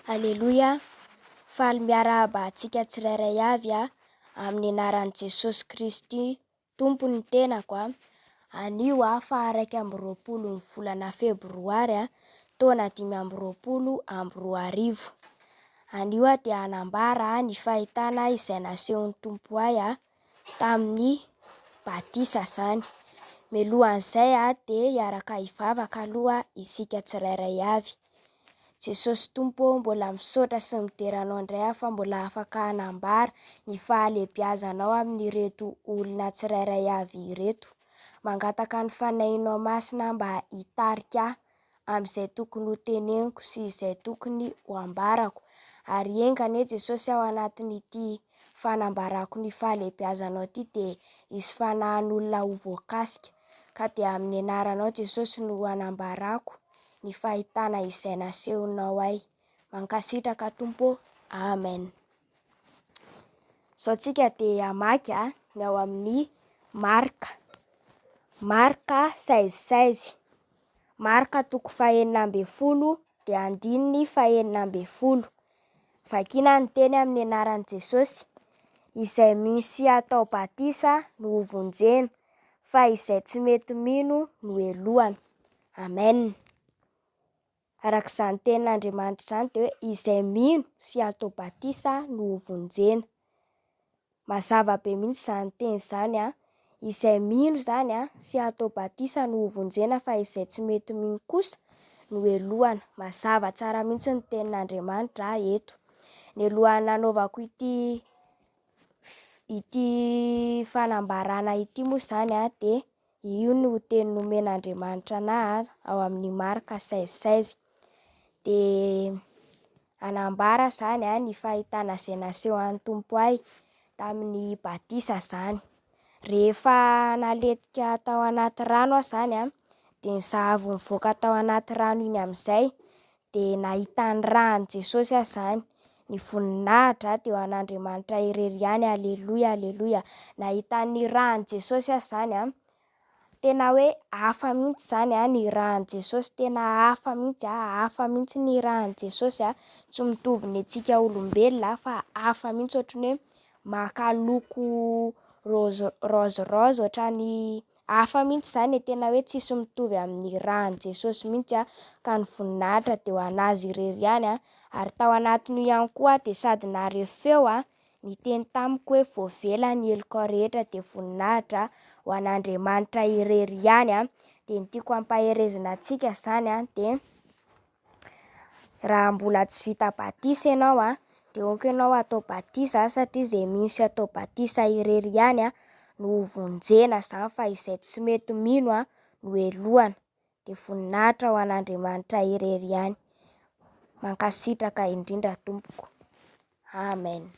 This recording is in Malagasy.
Aleloia, faly miarahaba antsika tsirairay avy amin'ny anaran'i Jesosy Kristy tompony ny tenako anio faha 1 ny volana febroary taona 2024. Anio dia hanambara ny fahitana izay nasehon'ny tompo ahy tamin'ny batisa zany. Mialohan'izay dia hiaraka hivavaka aloha isika tsirairay avy. Jesosy tompo mbola misaotra sy mideranao indray fa mbola afaka hanambara ny fahalebiazanao amin'ireto olona tsirairay avy ireto. Mangataka ny fanahinao masina mba hitarika amin'izay tokony ho teneniko sy izay tokony ho ambarako. Ary engane Jesosy ao anatin'ity fanambarako ny fahalebiazanao ity dia hisy fanahin'olona ho voakasika. Ka dia amin'ny anaranao Jesosy no hanambarako ny fahitana izay nasehonao ahy. Mankasitraka Tompo, amen. Sao tsika dia hamaky ny ao amin'ny Marka 16:16. Marka 9:12 dia 9:12. Vakiana ny teny amin'ny anaran'i Jesosy. Izay misy atao batisa no ho vonjena, fa izay tsy mety mino no elohana. Amen. Arak'izany tenin'Andriamanitra izany dia hoe izay mino sy atao batisa no ho vonjena. Mazava be mihitsy izany teny izany izay mino izany sy atao batisa no ho vonjena, fa izay tsy mety mino kosa no elohana. Mazava tsara mihitsy ny tenin'Andriamanitra eto. Ny elohany nanaovako ity fanambarana ity moa izany dia io no teny nomen'Andriamanitra anahy ao amin'ny Marka 16:16. Dia hanambara izany ny fahitana izay naseho an'ny tompo ahy tamin'ny batisa zany. Rehefa naletika tao anaty rano aho izany dia nizahavo nivoaka tao anaty rano iny amin'izay dia nahita ny ràn'i Jesosy aho izany. Ny voninahitra teo an'Andriamanitra irery ihany. Aleloia, aleloia. Nahita ny ràn'i Jesosy aho izany tena hoe hafa mihitsy izany ny ràn'i Jesosy. Tena hafa mihitsy ny ràn'i Jesosy. Tsy mitovy ny antsika olombelona fa hafa mihitsy, ohatran'ny hoe maka loko raozy ohatran'ny hafa mihitsy izany. Tena hoe tsisy mitovy amin'ny ràn'i Jesosy mihitsy ka ny voninahitra teo anazy irery ihany. Ary tao anatin'io ihany koa dia sady nareho feo ny teny tamiko hoe voavela ny heloka rehetra dia voninahitra ho an'Andriamanitra irery ihany. Dia ny tiako hampaherezana antsika izany dia raha mbola tsy vita batisa ianao dia aoka ianao atao batisa satria izay mino sy atao batisa irery ihany no ho vonjena izany, fa izay tsy mety mino no elohana. Dia voninahitra ho an'Andriamanitra irery ihany. Mankasitraka indrindra tompoko. Amen.